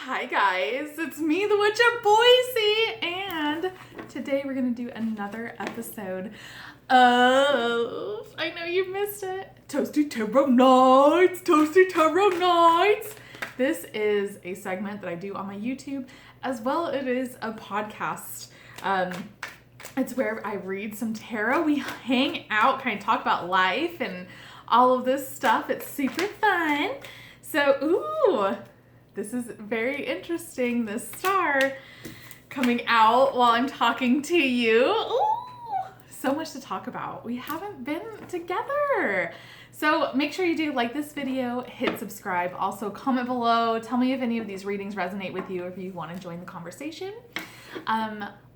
Hi guys, it's me, the Witch of Boise, and today we're gonna do another episode of, I know you missed it, Toasty Tarot Nights, Toasty Tarot Nights. This is a segment that I do on my YouTube, as well it is a podcast. It's where I read some tarot, we hang out, kind of talk about life and all of this stuff. It's super fun. So, this is very interesting, this star coming out while I'm talking to you. Ooh, so much to talk about. We haven't been together. So make sure you do like this video, hit subscribe, also comment below, tell me if any of these readings resonate with you, if you want to join the conversation.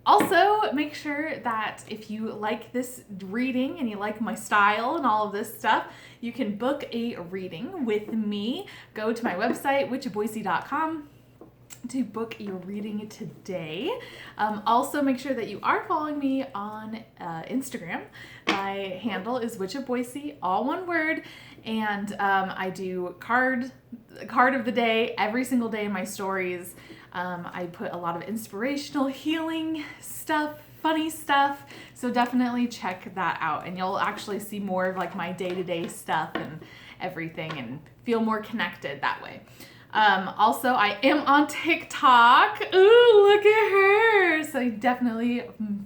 Also, make sure that if you like this reading and you like my style and all of this stuff, you can book a reading with me. Go to my website, witchofboise.com, to book your reading today. Also, make sure that you are following me on Instagram. My handle is Witch of Boise, all one word, and I do card of the day every single day in my stories. I put a lot of inspirational healing stuff, funny stuff, so definitely check that out, and you'll actually see more of like my day-to-day stuff and everything and feel more connected that way. Also, I am on TikTok. Ooh, look at her. So definitely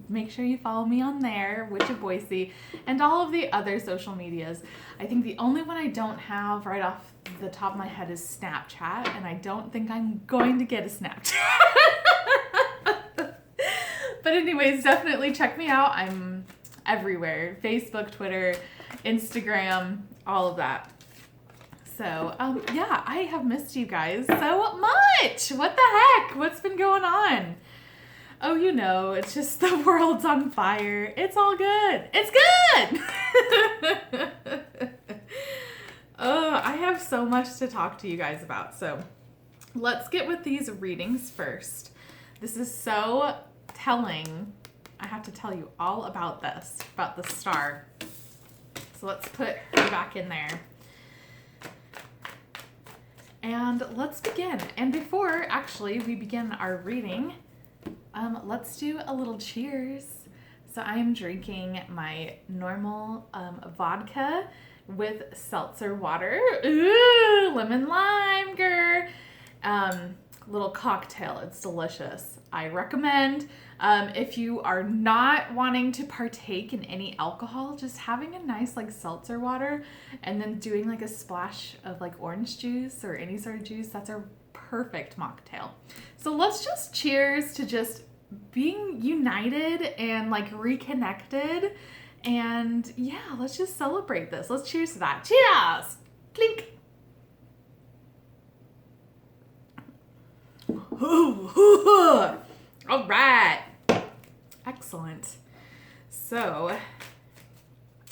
make sure you follow me on there, Witch of Boise, and all of the other social medias. I think the only one I don't have right off the top of my head is Snapchat, and I don't think I'm going to get a Snapchat. But anyways, definitely check me out. I'm everywhere. Facebook, Twitter, Instagram, all of that. So, yeah, I have missed you guys so much. What the heck? What's been going on? Oh, you know, it's just the world's on fire. It's all good. It's good. I have so much to talk to you guys about. So let's get with these readings first. This is so telling. I have to tell you all about this, about the star. So let's put her back in there. And let's begin. And before actually we begin our reading, let's do a little cheers. So I am drinking my normal vodka with seltzer water. Ooh, lemon lime, girl. Little cocktail. It's delicious. I recommend. If you are not wanting to partake in any alcohol, just having a nice like seltzer water and then doing like a splash of like orange juice or any sort of juice, that's a perfect mocktail. So let's just cheers to just being united and like reconnected. And yeah, let's just celebrate this. Let's cheers to that. Cheers! Clink! All right. Excellent. So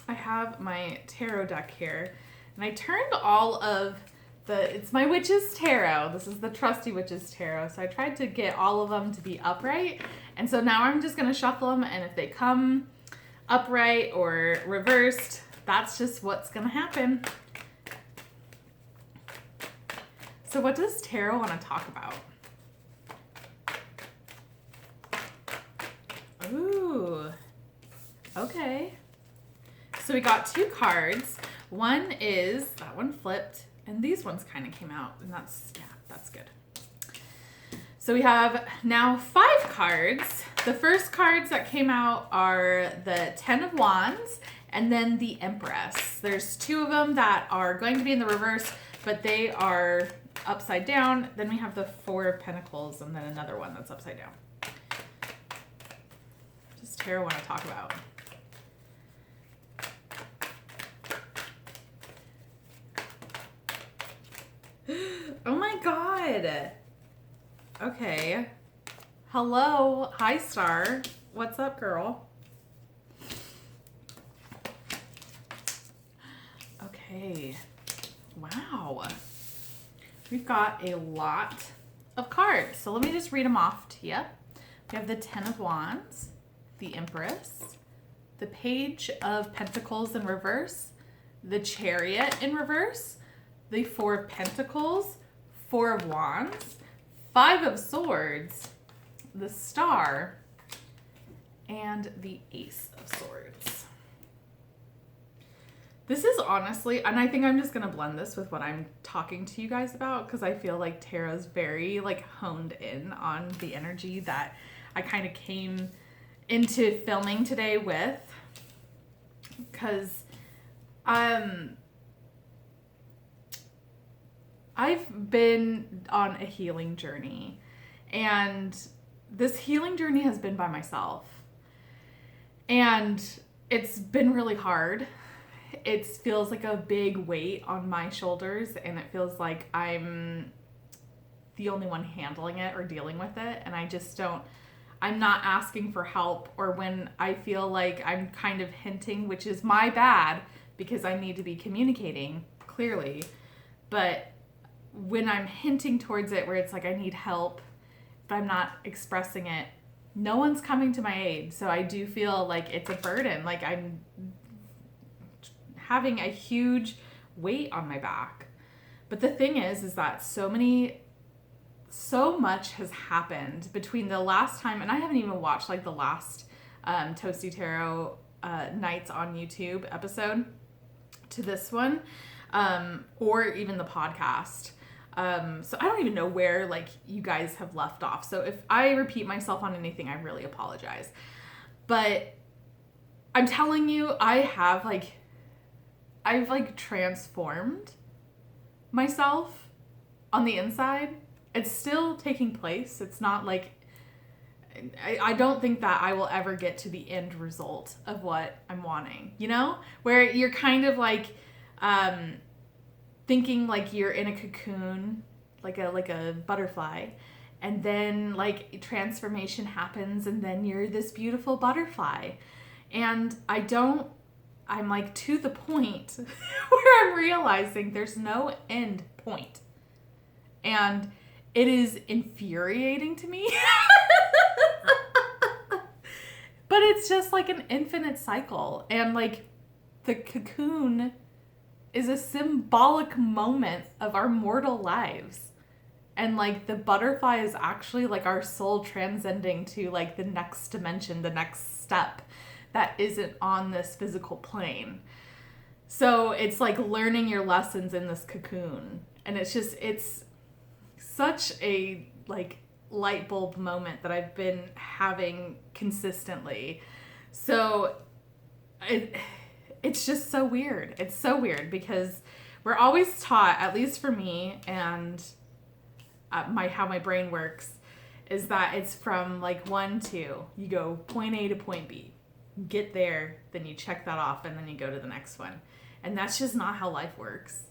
I have my tarot deck here, and I turned all of it's my Witch's Tarot. This is the Trusty Witch's Tarot. So I tried to get all of them to be upright. And so now I'm just going to shuffle them, and if they come upright or reversed, that's just what's going to happen. So what does tarot want to talk about? Ooh, okay. So we got two cards. One is, that one flipped, and these ones kind of came out, and that's good. So we have now 5 cards. The first cards that came out are the 10 of Wands and then the Empress. There's 2 of them that are going to be in the reverse, but they are upside down. Then we have the 4 of Pentacles and then another one that's upside down. Does tarot want to talk about? Oh my God. Okay. Hello. Hi, Star. What's up, girl? Okay. Wow. We've got a lot of cards. So let me just read them off to you. We have the 10 of Wands, the Empress, the Page of Pentacles in reverse, the Chariot in reverse, the 4 of Pentacles, 4 of Wands, Five of Swords, the Star, and the Ace of Swords. This is honestly, and I think I'm just going to blend this with what I'm talking to you guys about, because I feel like tarot's very like honed in on the energy that I kind of came into filming today with, because I've been on a healing journey, and this healing journey has been by myself, and it's been really hard. It feels like a big weight on my shoulders, and it feels like I'm the only one handling it or dealing with it, and I'm not asking for help, or when I feel like I'm kind of hinting, which is my bad because I need to be communicating clearly, but when I'm hinting towards it where it's like I need help, but I'm not expressing it, no one's coming to my aid. So I do feel like it's a burden, like I'm having a huge weight on my back. But the thing is that so much has happened between the last time, and I haven't even watched like the last Toasty Tarot Nights on YouTube episode to this one, or even the podcast. So I don't even know where like you guys have left off. So if I repeat myself on anything, I really apologize. But I'm telling you, I've transformed myself on the inside. It's still taking place. It's not like, I don't think that I will ever get to the end result of what I'm wanting, you know? Where you're kind of like, thinking like you're in a cocoon, like a butterfly, and then like transformation happens, and then you're this beautiful butterfly. And I'm like to the point where I'm realizing there's no end point. And it is infuriating to me. But it's just like an infinite cycle. And like the cocoon is a symbolic moment of our mortal lives. And like the butterfly is actually like our soul transcending to like the next dimension, the next step that isn't on this physical plane. So it's like learning your lessons in this cocoon. And it's such a like light bulb moment that I've been having consistently. So it's just so weird. It's so weird because we're always taught, at least for me and how my brain works, is that it's from like 1, 2. You go point A to point B. Get there, then you check that off, and then you go to the next one. And that's just not how life works.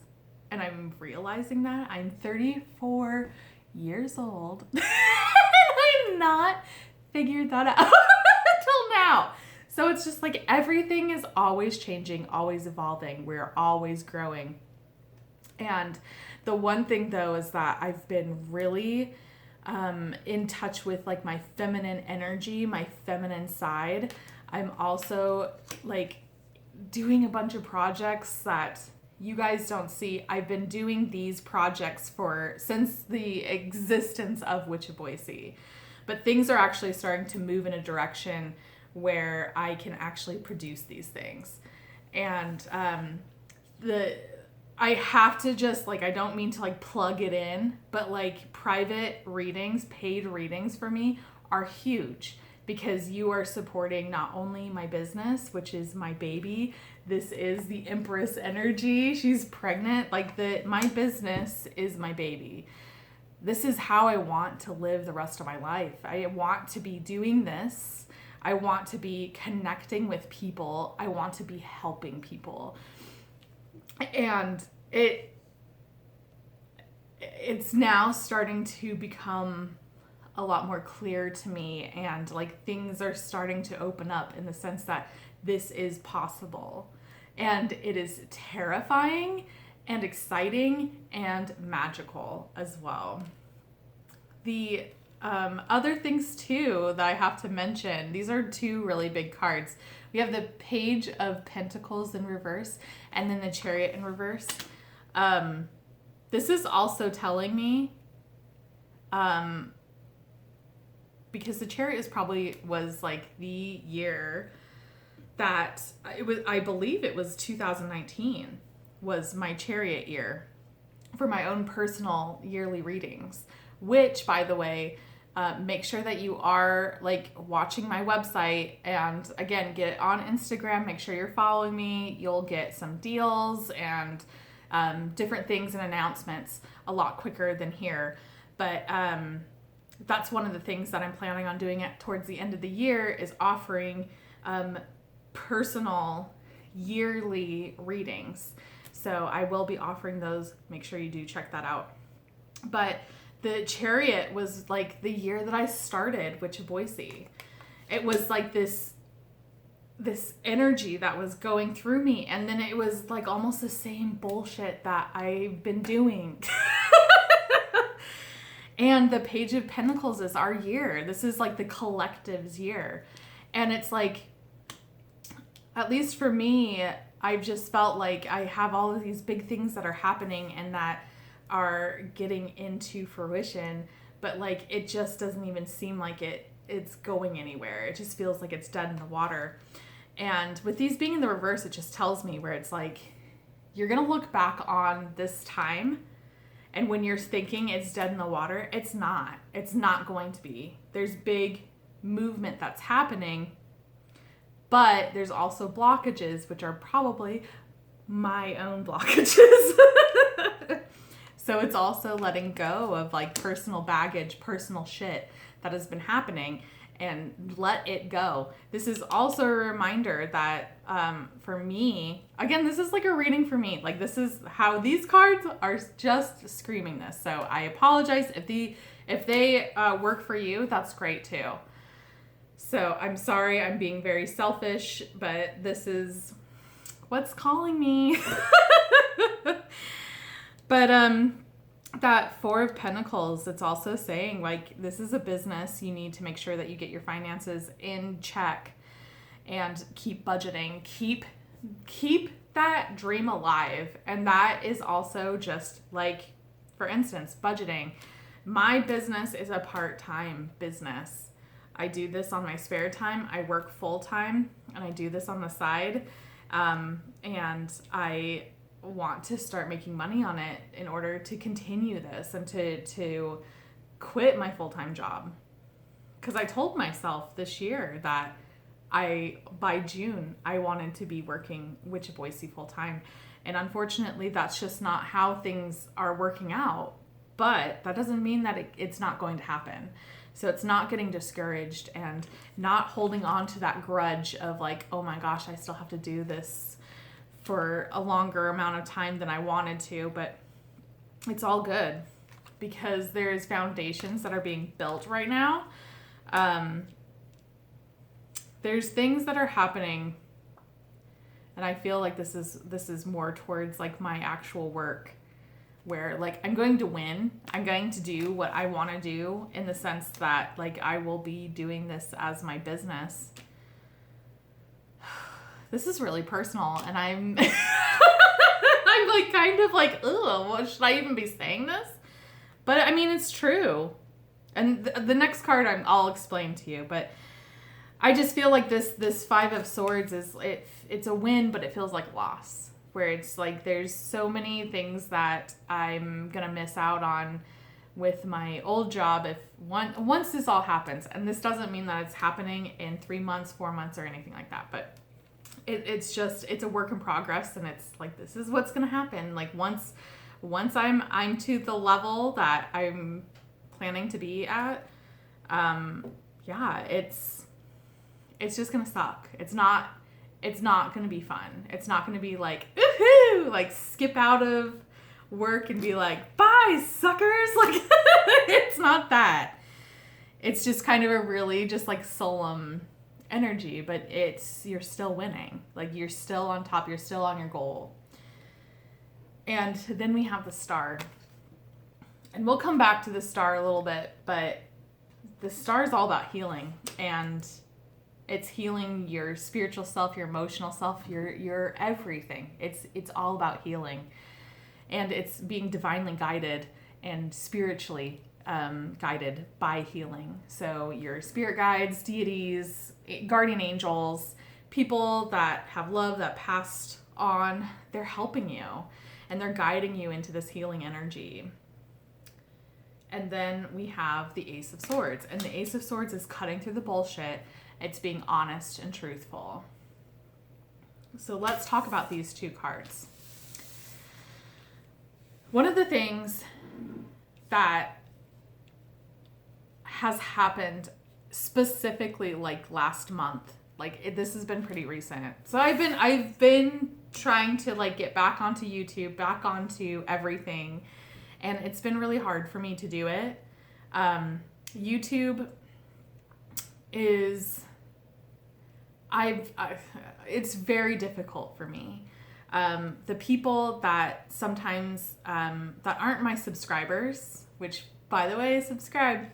And I'm realizing that. I'm 34 years old. And I've not figured that out until now. So it's just like everything is always changing, always evolving. We're always growing. And the one thing though is that I've been really in touch with like my feminine energy, my feminine side. I'm also like doing a bunch of projects that you guys don't see. I've been doing these projects since the existence of Witch of Boise. But things are actually starting to move in a direction where I can actually produce these things. And I have to just like, I don't mean to like plug it in, but like private readings, paid readings for me are huge. Because you are supporting not only my business, which is my baby. This is the Empress energy. She's pregnant. Like my business is my baby. This is how I want to live the rest of my life. I want to be doing this. I want to be connecting with people. I want to be helping people. And it's now starting to become a lot more clear to me, and like things are starting to open up in the sense that this is possible, and it is terrifying and exciting and magical as well. The other things too that I have to mention, these are 2 really big cards. We have the Page of Pentacles in reverse and then the Chariot in reverse. This is also telling me because the Chariot was like the year that I believe it was 2019 was my Chariot year for my own personal yearly readings, which, by the way, make sure that you are like watching my website, and again, get on Instagram, make sure you're following me. You'll get some deals and different things and announcements a lot quicker than here. But that's one of the things that I'm planning on doing towards the end of the year, is offering personal yearly readings. So I will be offering those. Make sure you do check that out. But the Chariot was like the year that I started Witch of Boise. It was like this energy that was going through me, and then it was like almost the same bullshit that I've been doing. And the Page of Pentacles is our year. This is like the collective's year. And it's like, at least for me, I've just felt like I have all of these big things that are happening and that are getting into fruition, but like it just doesn't even seem like it's going anywhere. It just feels like it's dead in the water. And with these being in the reverse, it just tells me where it's like, you're going to look back on this time, and when you're thinking it's dead in the water, it's not. It's not going to be. There's big movement that's happening, but there's also blockages, which are probably my own blockages. So it's also letting go of like personal baggage, personal shit that has been happening, and let it go. This is also a reminder that for me, again, this is like a reading for me. Like, this is how these cards are just screaming this. So I apologize if they work for you. That's great too. So I'm sorry, I'm being very selfish, but this is what's calling me. But that Four of Pentacles, it's also saying like, this is a business. You need to make sure that you get your finances in check and keep budgeting, keep that dream alive. And that is also just like, for instance, budgeting. My business is a part-time business. I do this on my spare time. I work full-time and I do this on the side. And I want to start making money on it in order to continue this and to quit my full-time job. Because I told myself this year that by June, I wanted to be working Witch of Boise full-time. And unfortunately, that's just not how things are working out. But that doesn't mean that it's not going to happen. So it's not getting discouraged and not holding on to that grudge of like, oh my gosh, I still have to do this for a longer amount of time than I wanted to. But it's all good because there's foundations that are being built right now. There's things that are happening, and I feel like this is more towards like my actual work, where like I'm going to win. I'm going to do what I want to do, in the sense that like I will be doing this as my business. This is really personal, and I'm I'm like kind of like, ugh, what, should I even be saying this? But I mean, it's true. And the next card I'll explain to you, but I just feel like this Five of Swords it's a win, but it feels like loss. Where it's like there's so many things that I'm gonna miss out on with my old job once this all happens. And this doesn't mean that it's happening in 3 months, 4 months, or anything like that. But it's a work in progress, and it's like this is what's gonna happen. Like once I'm to the level that I'm planning to be at, yeah, it's just gonna suck. It's not gonna be fun. It's not gonna be like, ooh, like skip out of work and be like, bye, suckers. Like, it's not that. It's just kind of a really just like solemn energy, but you're still winning. Like, you're still on top. You're still on your goal. And then we have the Star. And we'll come back to the Star a little bit, but the Star is all about healing, and it's healing your spiritual self, your emotional self, your everything. It's all about healing, and it's being divinely guided and spiritually guided by healing. So your spirit guides, deities, guardian angels, people that have love that passed on, they're helping you and they're guiding you into this healing energy. And then we have the Ace of Swords. And the Ace of Swords is cutting through the bullshit. It's being honest and truthful. So let's talk about these two cards. One of the things that has happened specifically like last month, this has been pretty recent. So I've been trying to like get back onto YouTube, back onto everything. And it's been really hard for me to do it. YouTube is, it's very difficult for me. The people that sometimes, that aren't my subscribers, which by the way, subscribe,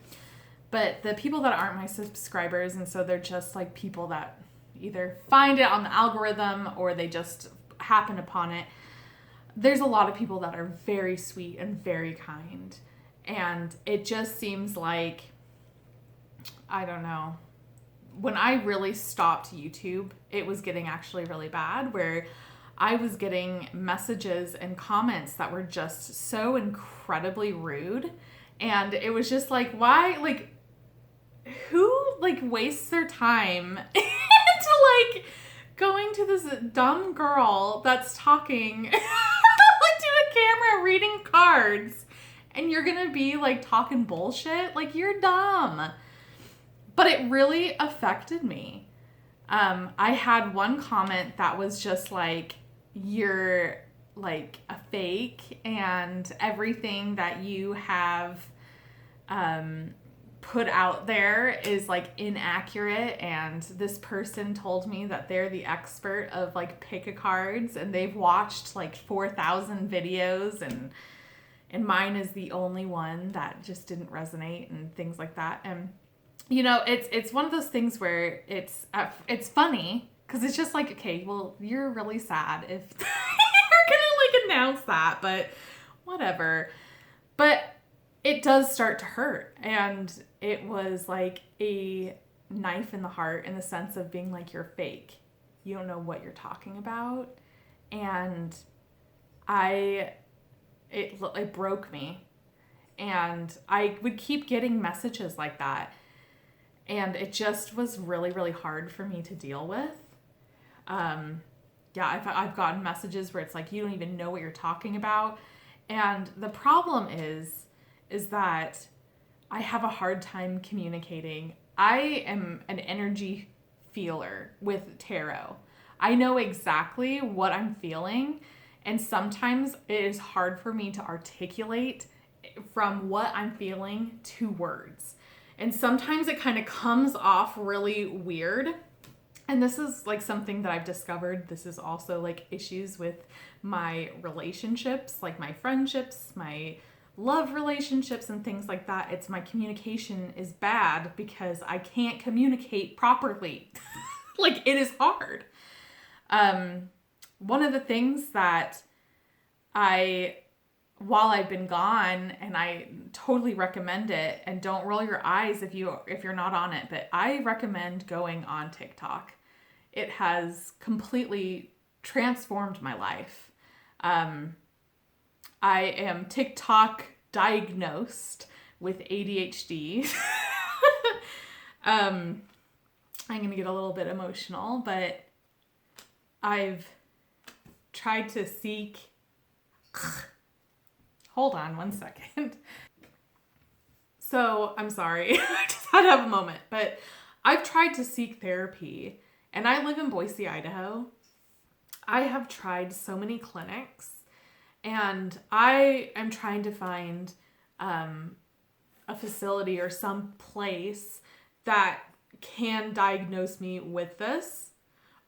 but the people that aren't my subscribers, and so they're just like people that either find it on the algorithm or they just happen upon it. There's a lot of people that are very sweet and very kind. And it just seems like, I don't know, when I really stopped YouTube, it was getting actually really bad, where I was getting messages and comments that were just so incredibly rude. And it was just like, why, like, who, like, wastes their time to, like, going to this dumb girl that's talking like to a camera reading cards, and you're gonna be like talking bullshit? Like, you're dumb. But it really affected me. I had one comment that was just like, you're like a fake and everything that you have put out there is like inaccurate, and this person told me that they're the expert of like pick-a-cards and they've watched like 4,000 videos and mine is the only one that just didn't resonate and things like that. And you know, it's one of those things where it's funny because it's just like, okay, well, you're really sad if you're gonna like announce that, but whatever. But it does start to hurt, and it was like a knife in the heart in the sense of being like, you're fake. You don't know what you're talking about. And it broke me. And I would keep getting messages like that. And it just was really, really hard for me to deal with. I've gotten messages where it's like, you don't even know what you're talking about. And the problem is that I have a hard time communicating. I am an energy feeler with tarot. I know exactly what I'm feeling, and sometimes it is hard for me to articulate from what I'm feeling to words. And sometimes it kind of comes off really weird. And this is like something that I've discovered. This is also like issues with my relationships, like my friendships, my love relationships and things like that. It's my communication is bad because I can't communicate properly. Like, it is hard. One of the things that while I've been gone, and I totally recommend it, and don't roll your eyes if you're not on it, but I recommend going on TikTok. It has completely transformed my life. I am TikTok diagnosed with ADHD. I'm going to get a little bit emotional, but I've tried to seek... Hold on one second. So, I'm sorry. I just had to have a moment. But I've tried to seek therapy, and I live in Boise, Idaho. I have tried so many clinics, and I am trying to find a facility or some place that can diagnose me with this,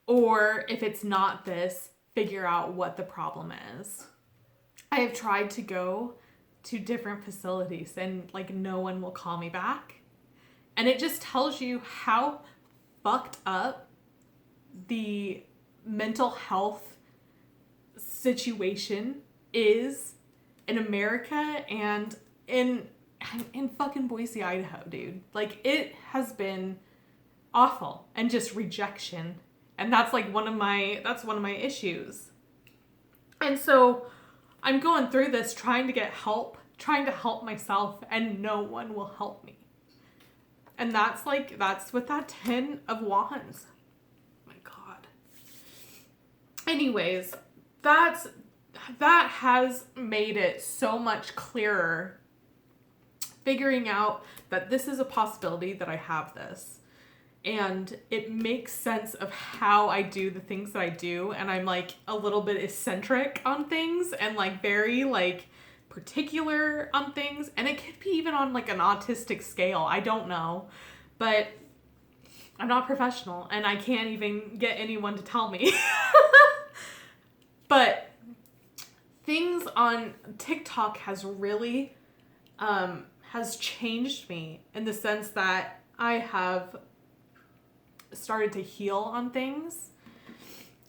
or if it's not this, figure out what the problem is. I have tried to go to different facilities, and like no one will call me back. And it just tells you how fucked up the mental health situation is in America and in I'm in fucking Boise, Idaho, dude. Like, it has been awful, and just rejection. And that's like one of my issues. And so I'm going through this trying to get help, trying to help myself, and no one will help me. And that's with that 10 of Wands. My God. Anyways, that has made it so much clearer figuring out that this is a possibility, that I have this. And it makes sense of how I do the things that I do. And I'm like a little bit eccentric on things, and like very like particular on things. And it could be even on like an autistic scale. I don't know. But I'm not professional, and I can't even get anyone to tell me. But things on TikTok has really has changed me in the sense that I have started to heal on things,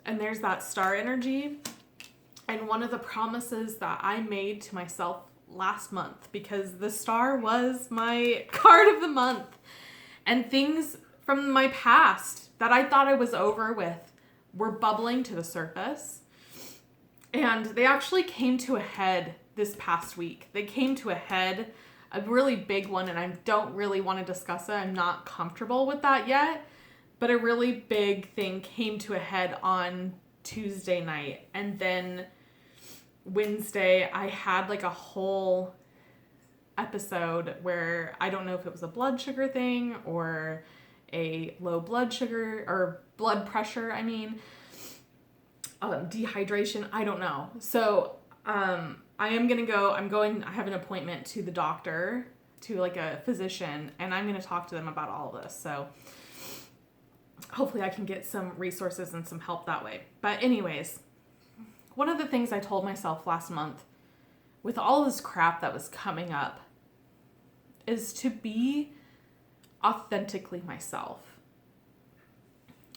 and there's that star energy. And one of the promises that I made to myself last month, because the star was my card of the month, and things from my past that I thought I was over with were bubbling to the surface, and they actually came to a head this past week. They came to a head, a really big one, and I don't really want to discuss it. I'm not comfortable with that yet. But a really big thing came to a head on Tuesday night. And then Wednesday, I had like a whole episode where I don't know if it was a blood sugar thing or a low blood sugar or blood pressure, dehydration. I don't know. So I have an appointment to the doctor, to like a physician, and I'm going to talk to them about all of this. So hopefully I can get some resources and some help that way. But anyways, one of the things I told myself last month with all this crap that was coming up is to be authentically myself.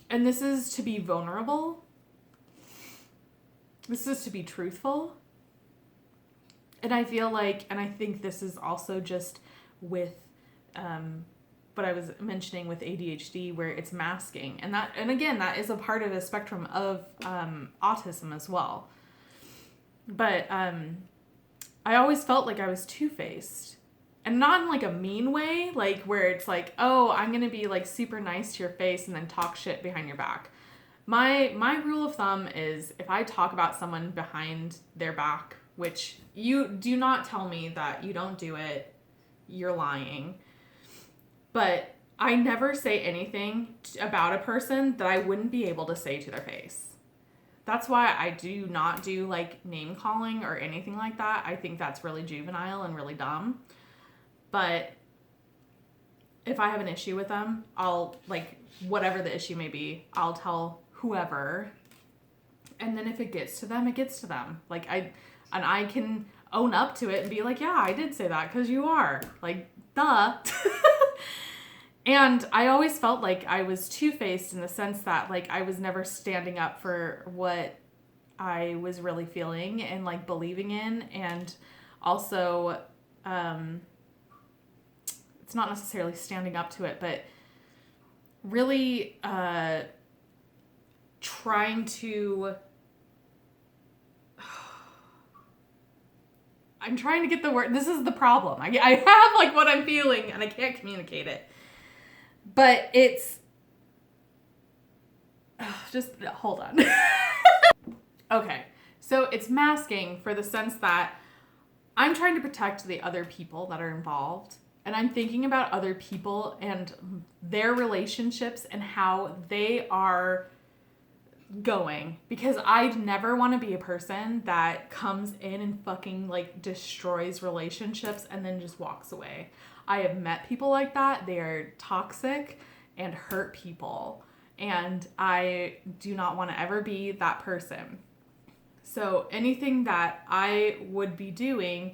And this is to be vulnerable. This is to be truthful. And I feel like, and I think this is also just with what I was mentioning with ADHD, where it's masking. And again, that is a part of the spectrum of autism as well. But I always felt like I was two-faced. And not in like a mean way, like where it's like, oh, I'm going to be like super nice to your face and then talk shit behind your back. My rule of thumb is if I talk about someone behind their back, which you do not tell me that you don't do it, you're lying. But I never say anything about a person that I wouldn't be able to say to their face. That's why I do not do like name calling or anything like that. I think that's really juvenile and really dumb. But if I have an issue with them, I'll like, whatever the issue may be, I'll tell whoever. And then if it gets to them, it gets to them. Like I can own up to it and be like, yeah, I did say that because you are. Like, duh. And I always felt like I was two-faced in the sense that like I was never standing up for what I was really feeling and like believing in. And also, it's not necessarily standing up to it, but really trying to... I'm trying to get the word. This is the problem. I have like what I'm feeling and I can't communicate it. But it's... just hold on. Okay. So it's masking for the sense that I'm trying to protect the other people that are involved. And I'm thinking about other people and their relationships and how they are going. Because I'd never want to be a person that comes in and fucking like destroys relationships and then just walks away. I have met people like that. They are toxic and hurt people. And I do not want to ever be that person. So anything that I would be doing,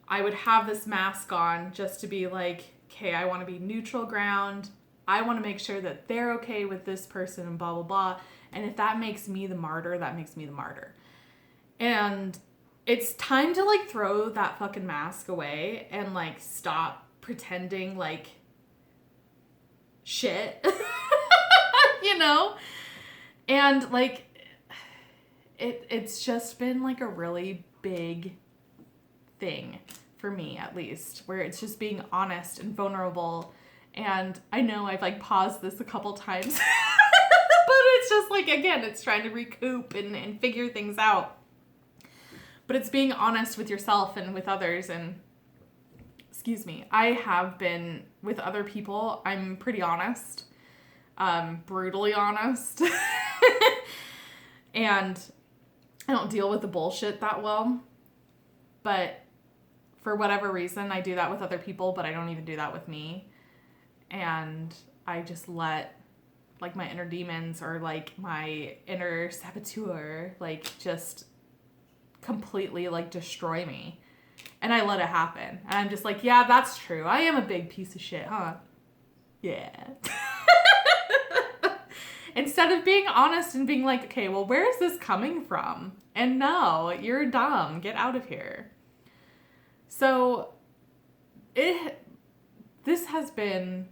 I would have this mask on just to be like, okay, I want to be neutral ground. I want to make sure that they're okay with this person and blah, blah, blah. And if that makes me the martyr, that makes me the martyr. And it's time to like throw that fucking mask away and like stop pretending like shit. You know? And like it's just been like a really big thing for me, at least, where it's just being honest and vulnerable. And I know I've like paused this a couple times. But it's just like, again, it's trying to recoup and figure things out. But it's being honest with yourself and with others. And, excuse me, I have been with other people. I'm pretty honest, brutally honest. And I don't deal with the bullshit that well. But for whatever reason, I do that with other people, but I don't even do that with me. And I just let like my inner demons or like my inner saboteur like just completely like destroy me, and I let it happen, and I'm just like, yeah, that's true, I am a big piece of shit, huh? Yeah. Instead of being honest and being like, okay, well, where is this coming from? And no, you're dumb, get out of here. So this has been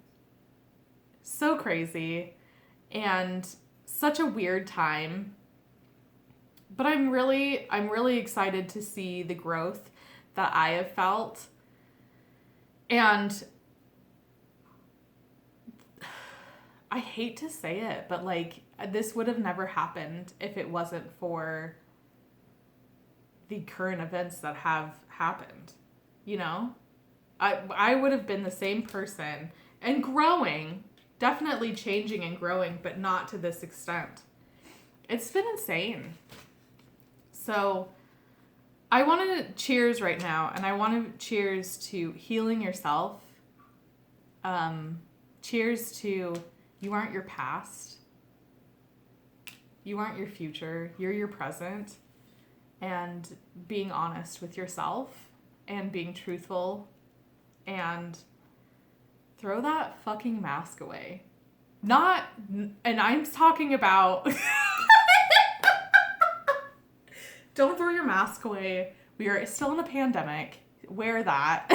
so crazy and such a weird time. But I'm really excited to see the growth that I have felt. And I hate to say it, but like, this would have never happened if it wasn't for the current events that have happened. You know? I would have been the same person and growing, definitely changing and growing, but not to this extent. It's been insane. So I want to cheers right now, and I want to cheers to healing yourself. Cheers to you aren't your past. You aren't your future. You're your present. And being honest with yourself and being truthful, and throw that fucking mask away. And I'm talking about... Don't throw your mask away. We are still in a pandemic. Wear that.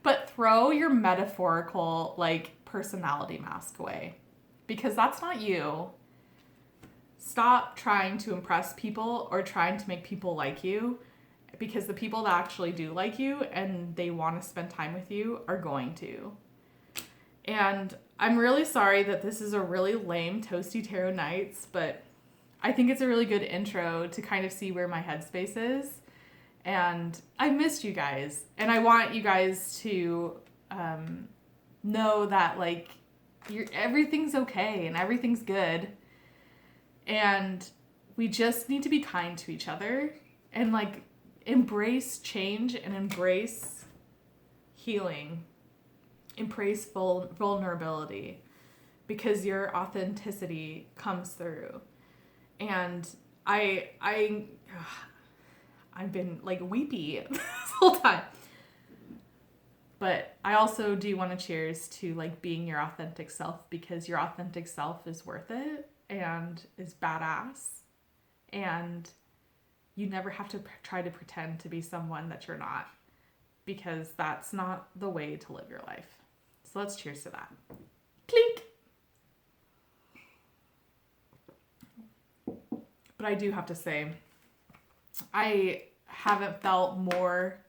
But throw your metaphorical, like, personality mask away. Because that's not you. Stop trying to impress people or trying to make people like you. Because the people that actually do like you and they want to spend time with you are going to. And I'm really sorry that this is a really lame Toasty Tarot Nights, but I think it's a really good intro to kind of see where my headspace is. And I missed you guys. And I want you guys to know that, like, everything's okay and everything's good. And we just need to be kind to each other and, like, embrace change and embrace healing. Embrace vulnerability. Because your authenticity comes through. And I've been like weepy this whole time. But I also do want to cheers to like being your authentic self, because your authentic self is worth it and is badass. And you never have to try to pretend to be someone that you're not, because that's not the way to live your life. So let's cheers to that. Clink. But I do have to say, I haven't felt more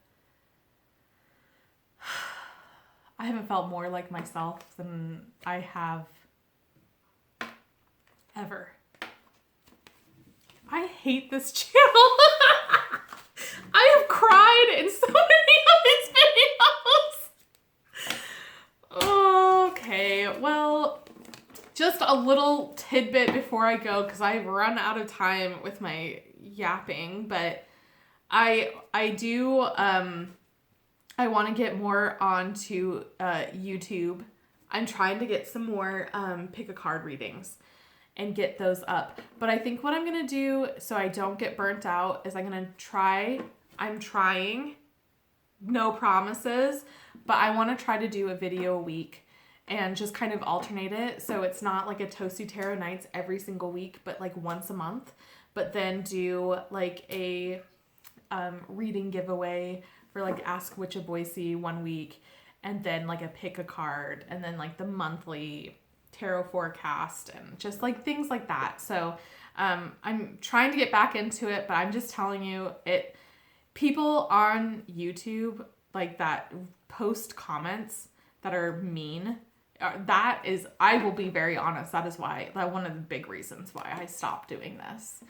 like myself than I have ever. I hate this channel. I have cried in so many of these videos. Okay, well, just a little tidbit before I go, because I've run out of time with my yapping, but I want to get more onto YouTube. I'm trying to get some more pick a card readings and get those up. But I think what I'm going to do, so I don't get burnt out, is I'm trying, no promises, but I want to try to do a video a week and just kind of alternate it. So it's not like a Toasty Tarot Nights every single week, but like once a month. But then do like a reading giveaway for like Ask Witch of Boise one week, and then like a pick a card, and then like the monthly tarot forecast, and just like things like that. So I'm trying to get back into it, but I'm just telling you, people on YouTube like that post comments that are mean. That is, I will be very honest, that is one of the big reasons why I stopped doing this.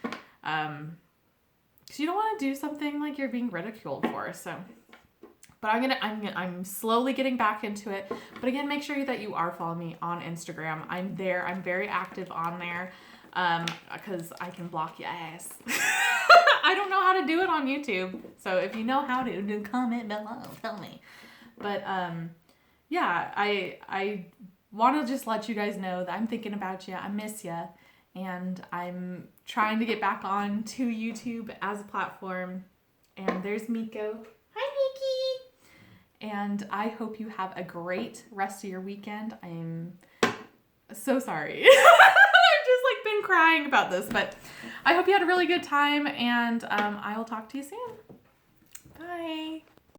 Because you don't want to do something like you're being ridiculed for. So, but I'm slowly getting back into it. But again, make sure that you are following me on Instagram. I'm there. I'm very active on there. Because I can block your ass. I don't know how to do it on YouTube. So if you know how to, do comment below. Tell me. But yeah, I want to just let you guys know that I'm thinking about you. I miss you. And I'm trying to get back on to YouTube as a platform. And there's Miko. Hi, Miki. And I hope you have a great rest of your weekend. I'm so sorry. Been crying about this, but I hope you had a really good time, and I will talk to you soon. Bye.